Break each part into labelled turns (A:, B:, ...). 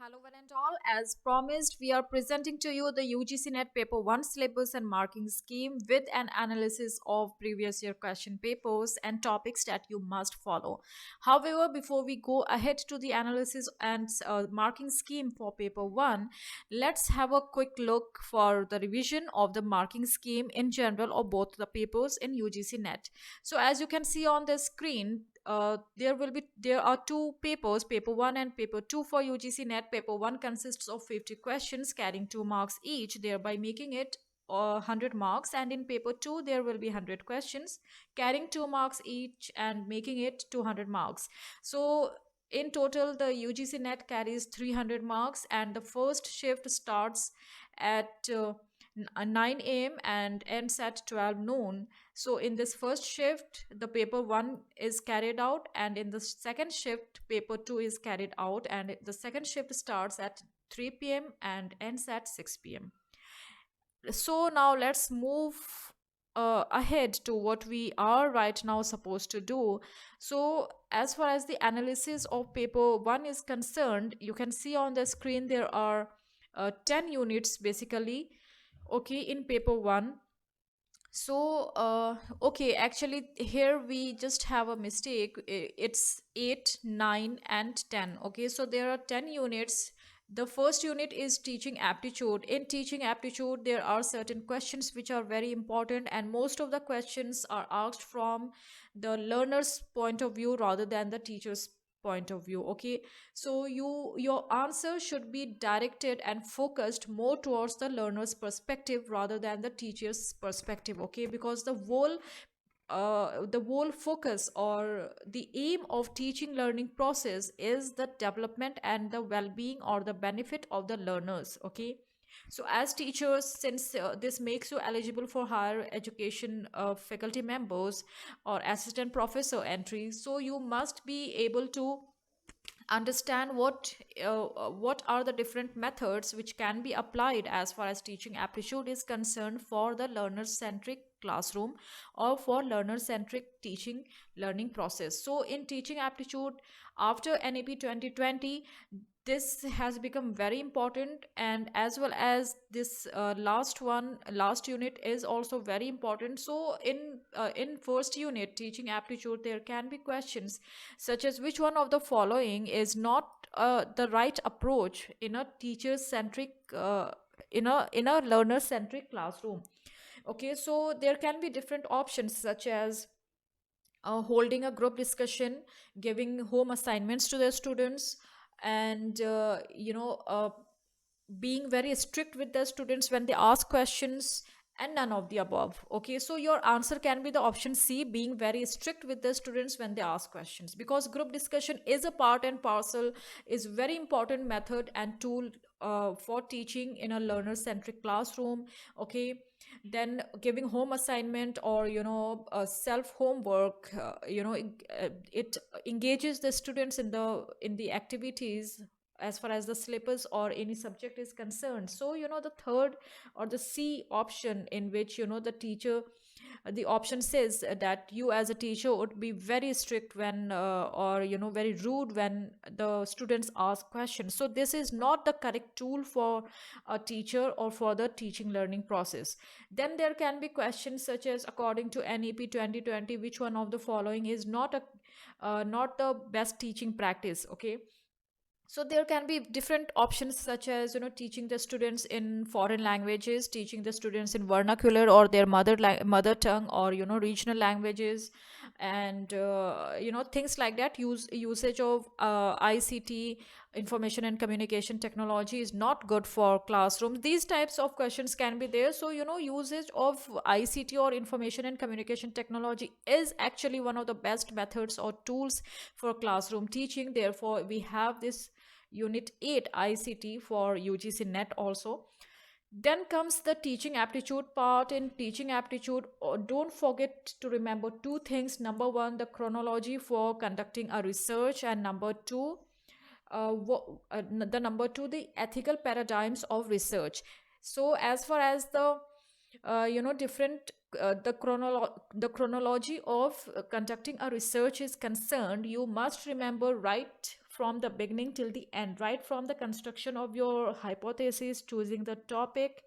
A: Hello, one and all. As promised, we are presenting to you the UGC-NET Paper 1 syllabus and marking scheme with an analysis of previous year question papers and topics that you must follow. However, before we go ahead to the analysis and marking scheme for Paper 1, let's have a quick look for the revision of the marking scheme in general of both the papers in UGC-NET. So as you can see on the screen, there are two papers, paper 1 and paper 2 for UGC-NET. Paper 1 consists of 50 questions carrying 2 marks each, thereby making it 100 marks, and in paper 2 there will be 100 questions carrying 2 marks each and making it 200 marks. So in total the UGC-NET carries 300 marks, and the first shift starts at 9 a.m. and ends at 12 noon. So in this first shift, the paper 1 is carried out, and in the second shift, paper 2 is carried out, and the second shift starts at 3 p.m. and ends at 6 p.m. So now let's move ahead to what we are right now supposed to do. So as far as the analysis of paper 1 is concerned, you can see on the screen there are 10 units basically, okay, in paper 1. So okay, actually here we just have a mistake. It's 8, 9 and 10. Okay, so there are 10 units. The first unit is teaching aptitude. In teaching aptitude there are certain questions which are very important, and most of the questions are asked from the learner's point of view rather than the teacher's point of view. Okay, so your answer should be directed and focused more towards the learner's perspective rather than the teacher's perspective. Okay, because the whole focus or the aim of teaching learning process is the development and the well-being or the benefit of the learners. Okay, so as teachers, since this makes you eligible for higher education faculty members or assistant professor entry, so you must be able to understand what are the different methods which can be applied as far as teaching aptitude is concerned for the learner centric classroom or for learner centric teaching learning process. So in teaching aptitude, after NEP 2020, this has become very important, and as well as this last unit is also very important. So in first unit teaching aptitude, there can be questions such as which one of the following is not the right approach in a teacher centric in a learner centric classroom. Okay, so there can be different options such as holding a group discussion, giving home assignments to the students, and being very strict with the students when they ask questions, and none of the above. Okay, so your answer can be the option C, being very strict with the students when they ask questions, because group discussion is a part and parcel, is very important method and tool for teaching in a learner centric classroom. Okay, then giving home assignment or self homework, it engages the students in the activities as far as the syllabus or any subject is concerned. So the third or the C option, in which the teacher, the option says that you as a teacher would be very strict when or very rude when the students ask questions. So this is not the correct tool for a teacher or for the teaching learning process. Then there can be questions such as, according to NEP 2020, which one of the following is not the best teaching practice. Okay, so there can be different options such as teaching the students in foreign languages, teaching the students in vernacular or their mother tongue, or regional languages, and things like that. Usage of ICT, information and communication technology, is not good for classrooms. These types of questions can be there. So usage of ICT or information and communication technology is actually one of the best methods or tools for classroom teaching. Therefore we have this unit 8 ICT for UGC-NET also. Then comes the teaching aptitude part. In teaching aptitude, don't forget to remember two things. Number one, the chronology for conducting a research, and number two, the ethical paradigms of research. So as far as the different the chronology of conducting a research is concerned, you must remember right from the beginning till the end, right from the construction of your hypothesis, choosing the topic,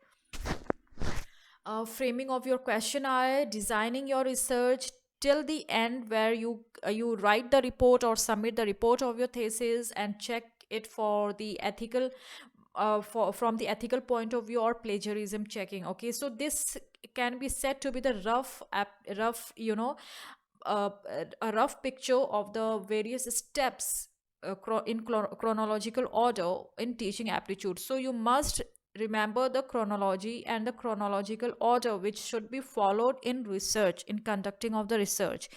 A: framing of your questionnaire, designing your research, till the end where you write the report or submit the report of your thesis and check it for the ethical, from the ethical point of view, or plagiarism checking. Okay, so this can be said to be the rough, uh, a rough picture of the various steps, in chronological order in teaching aptitude. So you must remember the chronology and the chronological order which should be followed in research, in conducting of the research,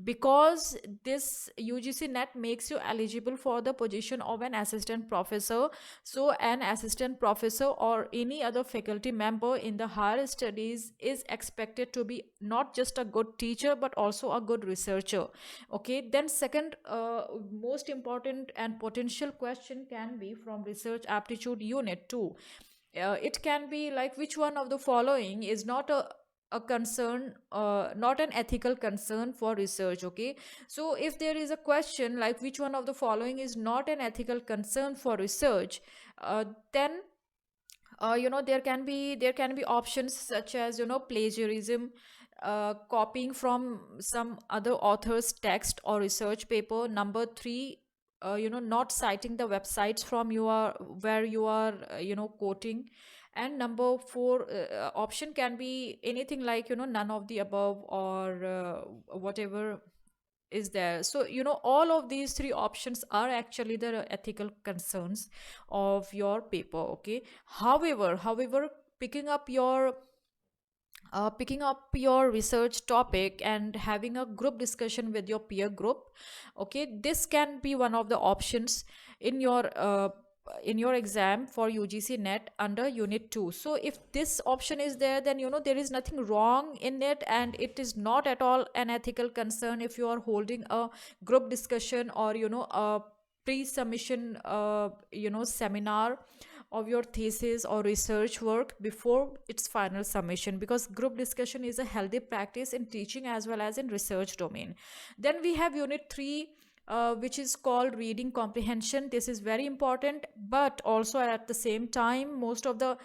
A: because this UGC net makes you eligible for the position of an assistant professor. So an assistant professor or any other faculty member in the higher studies is expected to be not just a good teacher but also a good researcher. Okay, then second, most important and potential question can be from research aptitude unit 2. It can be like, which one of the following is not a concern, not an ethical concern for research. Okay, so if there is a question like which one of the following is not an ethical concern for research, then there can be options such as plagiarism, copying from some other author's text or research paper. Number 3, not citing the websites from where you are quoting. And number 4, option can be anything like none of the above, or whatever is there. So all of these three options are actually the ethical concerns of your paper. Okay, however, picking up your research topic and having a group discussion with your peer group, okay, this can be one of the options in your exam for UGC net under unit 2. So if this option is there, then there is nothing wrong in it, and it is not at all an ethical concern if you are holding a group discussion or a pre-submission seminar of your thesis or research work before its final submission, because group discussion is a healthy practice in teaching as well as in research domain. Then we have unit 3, which is called reading comprehension. This is very important, but also at the same time, most of the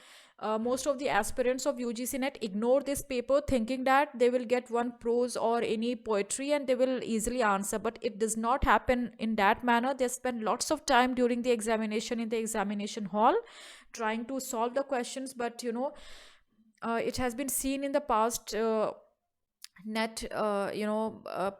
A: aspirants of UGC net ignore this paper, thinking that they will get one prose or any poetry and they will easily answer. But it does not happen in that manner. They spend lots of time during the examination in the examination hall trying to solve the questions. But it has been seen in the past net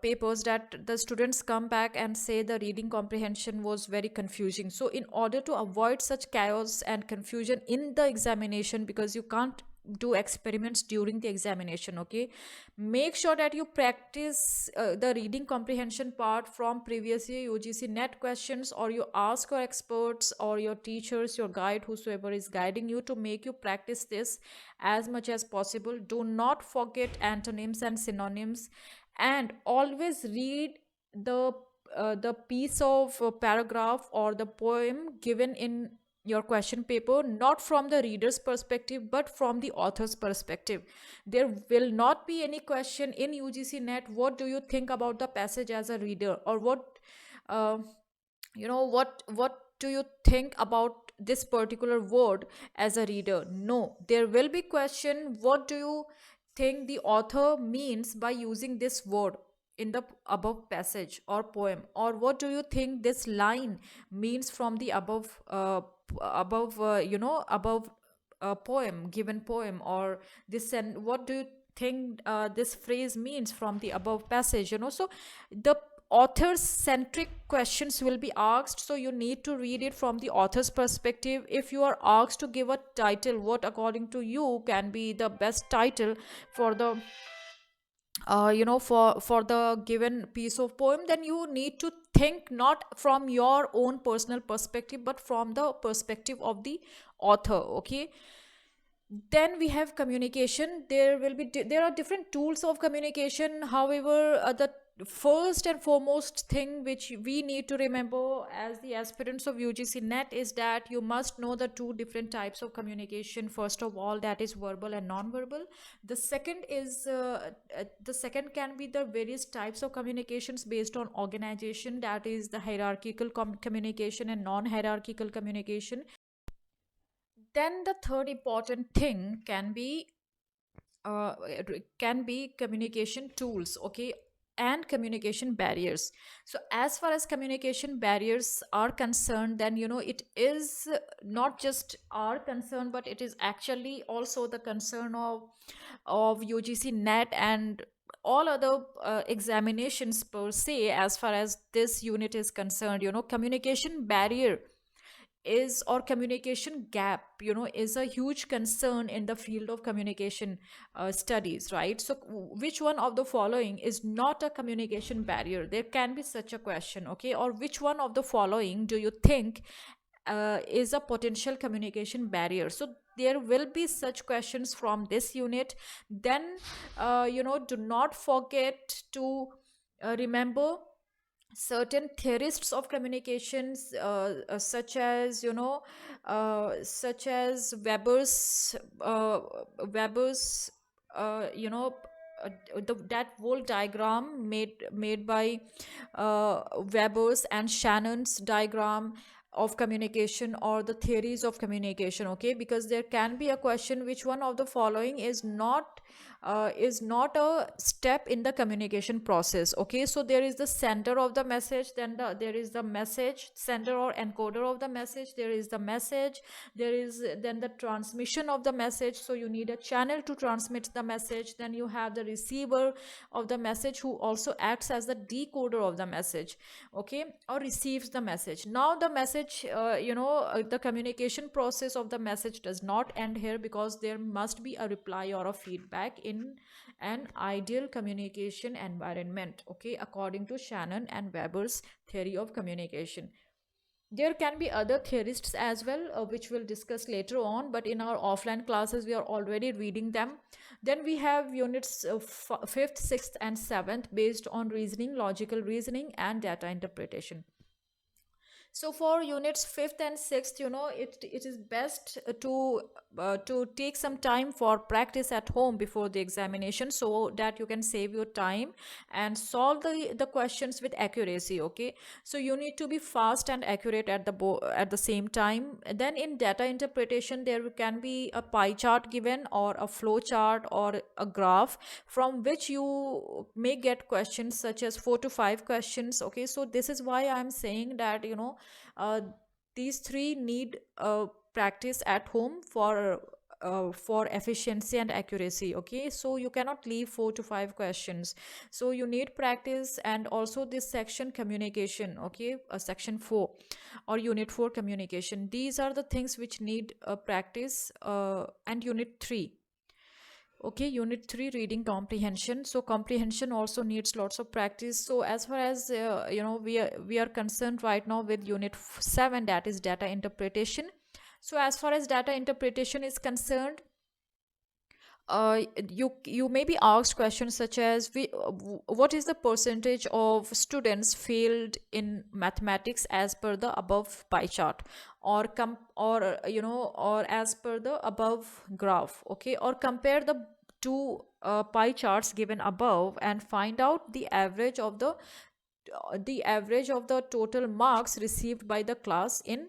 A: papers that the students come back and say the reading comprehension was very confusing. So in order to avoid such chaos and confusion in the examination, because you can't do experiments during the examination, okay, make sure that you practice the reading comprehension part from previous year UGC net questions, or you ask your experts or your teachers, your guide, whosoever is guiding you, to make you practice this as much as possible. Do not forget antonyms and synonyms, and always read the piece of paragraph or the poem given in your question paper, not from the reader's perspective but from the author's perspective. There will not be any question in UGC net, what do you think about the passage as a reader, or uh, what do you think about this particular word as a reader. No, there will be question, what do you think the author means by using this word in the above passage or poem, or what do you think this line means from the above poem, given poem, or this, and what do you think this phrase means from the above passage. So the author centric questions will be asked, so you need to read it from the author's perspective. If you are asked to give a title, what according to you can be the best title for the for the given piece of poem, then you need to think not from your own personal perspective but from the perspective of the author. Okay, then we have communication. There are different tools of communication. However, the first and foremost thing which we need to remember as the aspirants of UGC-NET is that you must know the two different types of communication. First of all, that is verbal and non-verbal. The second can be the various types of communications based on organization, that is the hierarchical communication and non-hierarchical communication. Then the third important thing uh, can be communication tools, okay, and communication barriers. So as far as communication barriers are concerned, then it is not just our concern, but it is actually also the concern of UGC net and all other examinations per se. As far as this unit is concerned, communication barrier is or communication gap is a huge concern in the field of communication studies, right? So which one of the following is not a communication barrier? There can be such a question, okay? Or which one of the following do you think is a potential communication barrier? So there will be such questions from this unit. Then do not forget to remember certain theorists of communications, such as Weber's you know that whole diagram made by Weber's and Shannon's diagram of communication, or the theories of communication, okay? Because there can be a question, which one of the following is not a step in the communication process, okay? So there is the sender of the message, then there is the message sender or encoder of the message, there is the message, there is then the transmission of the message. So you need a channel to transmit the message. Then you have the receiver of the message, who also acts as the decoder of the message, okay, or receives the message. Now the message, the communication process of the message does not end here, because there must be a reply or a feedback in an ideal communication environment, okay, according to Shannon and Weber's theory of communication. There can be other theorists as well, which we'll discuss later on, but in our offline classes we are already reading them. Then we have units 5th, 6th and 7th, based on reasoning, logical reasoning and data interpretation. So for units 5th and 6th, it is best to take some time for practice at home before the examination, so that you can save your time and solve the questions with accuracy, okay? So you need to be fast and accurate at the same time. Then in data interpretation, there can be a pie chart given, or a flow chart, or a graph, from which you may get questions such as 4 to 5 questions, okay? So this is why I'm saying that uh, these three need practice at home for efficiency and accuracy, okay? So you cannot leave 4 to 5 questions, so you need practice. And also this section communication, okay, section 4 or unit 4 communication, these are the things which need practice. And unit 3, okay, unit 3 reading comprehension. So comprehension also needs lots of practice. So as far as we are concerned right now with unit 7, that is data interpretation. So as far as data interpretation is concerned, you may be asked questions such as, what is the percentage of students failed in mathematics as per the above pie chart, or or as per the above graph, okay? Or compare the two pie charts given above and find out the total marks received by the class in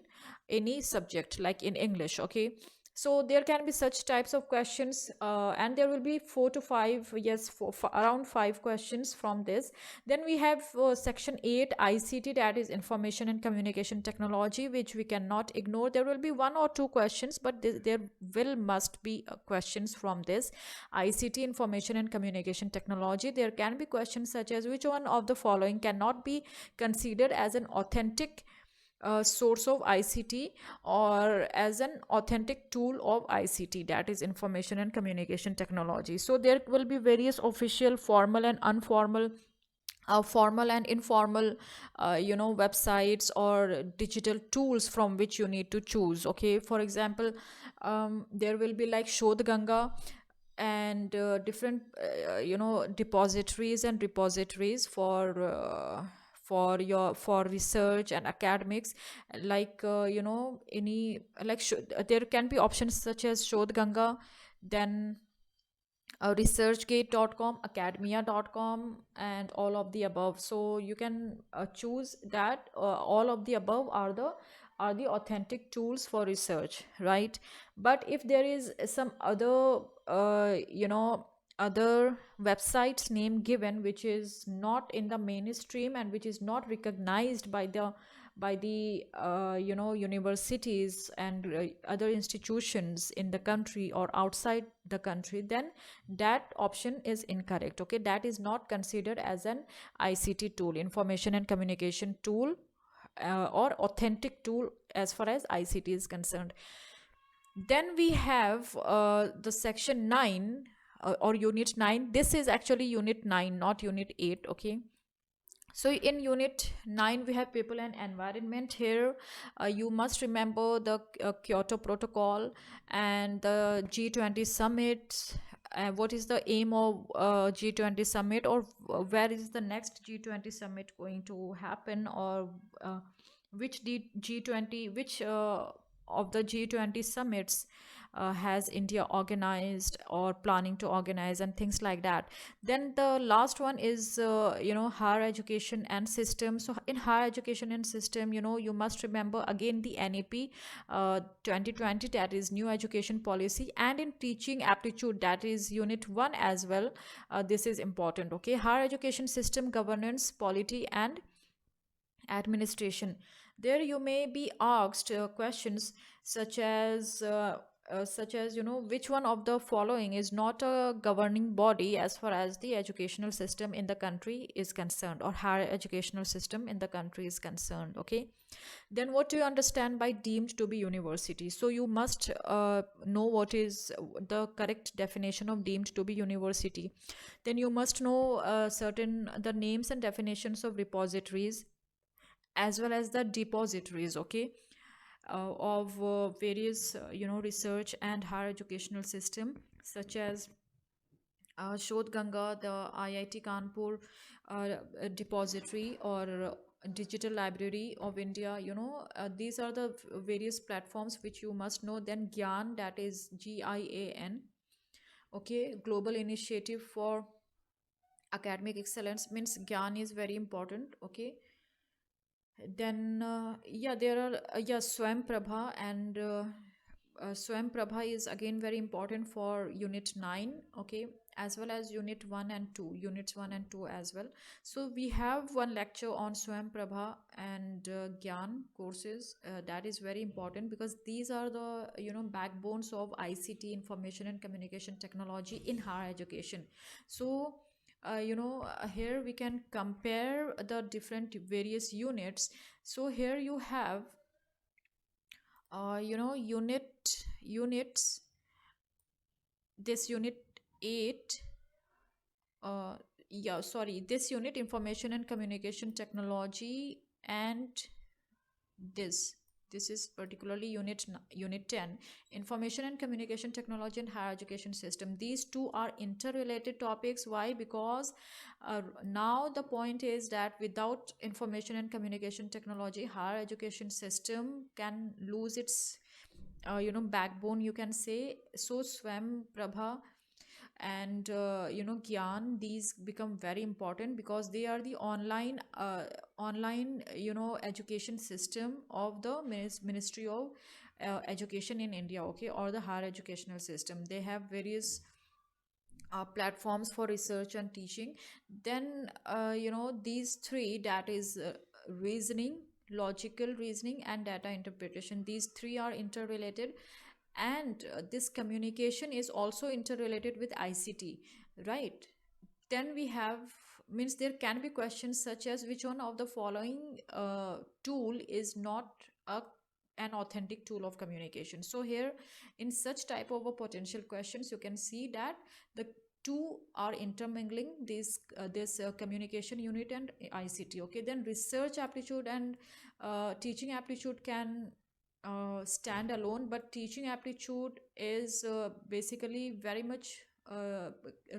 A: any subject, like in English, okay? So there can be such types of questions, and there will be 4 to 5, yes, around 5 questions from this. Then we have section 8 ICT, that is information and communication technology, which we cannot ignore. There will be 1 or 2 questions, but there will must be questions from this ICT, information and communication technology. There can be questions such as, which one of the following cannot be considered as an authentic source of ICT, or as an authentic tool of ICT, that is information and communication technology. So there will be various official, formal and informal, formal and informal websites or digital tools from which you need to choose, okay? For example, there will be like Shodh Ganga, and different depositories and repositories for research and academics, like any like there can be options such as Shodh Ganga, then researchgate.com, academia.com, and all of the above. So you can choose that all of the above are the authentic tools for research, right? But if there is some other other websites name given which is not in the mainstream and which is not recognized by the universities and other institutions in the country or outside the country, then that option is incorrect. Okay, that is not considered as an ICT tool, information and communication tool, or authentic tool as far as ICT is concerned. Then we have the section 9, or unit 9. This is actually unit 9, not unit 8. Okay, so in unit 9 we have people and environment. Here you must remember the Kyoto Protocol and the G20 summit. What is the aim of G20 summit, or where is the next G20 summit going to happen, or which G20, which of the G20 summits has India organized or planning to organize, and things like that. Then the last one is higher education and system. So in higher education and system, you must remember again the NEP 2020, that is new education policy, and in teaching aptitude, that is unit 1 as well. This is important. Okay, higher education system, governance, polity, and administration. There you may be asked questions such as which one of the following is not a governing body as far as the educational system in the country is concerned, or higher educational system in the country is concerned. Okay, then what do you understand by deemed to be university? So you must know what is the correct definition of deemed to be university. Then you must know certain the names and definitions of repositories as well as the depositories. Okay, of various research and higher educational system, such as Shodh Ganga, the IIT Kanpur depository, or Digital Library of India. These are the various platforms which you must know. Then GIAN, that is GIAN. Okay, Global Initiative for Academic Excellence, means GIAN is very important. Okay, then yeah, there are Swam Prabha, and Swam Prabha is again very important for unit 9. Okay, as well as unit 1 and 2, units 1 and 2 as well. So we have one lecture on Swam Prabha and Gyan courses. That is very important because these are the backbones of ICT, information and communication technology in higher education. So here we can compare the different various units. So here you have units, this unit 8, uh yeah, sorry, this unit, information and communication technology, and this this is particularly unit 10, information and communication technology and higher education system. These two are interrelated topics. Why? Because now the point is that without information and communication technology, higher education system can lose its backbone, you can say. So Swam Prabha and Gyan, these become very important because they are the online education system of the Ministry of Education in India. Okay, or the higher educational system. They have various platforms for research and teaching. Then these three, that is reasoning, logical reasoning, and data interpretation, these three are interrelated. And this communication is also interrelated with ICT, right? Then we have, means there can be questions such as which one of the following tool is not a an authentic tool of communication. So here, in such type of a potential questions, you can see that the two are intermingling, this communication unit and ICT. Okay, then research aptitude and teaching aptitude can stand alone, but teaching aptitude is basically very much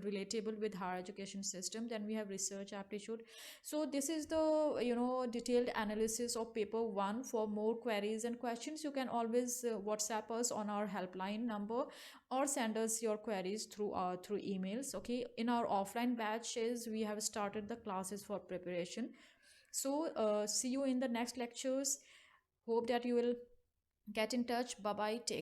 A: relatable with higher education system. Then we have research aptitude. So this is the, detailed analysis of paper 1. For more queries and questions, you can always WhatsApp us on our helpline number, or send us your queries through emails. Okay, in our offline batches we have started the classes for preparation. So see you in the next lectures. Hope that you will get in touch. Bye bye, take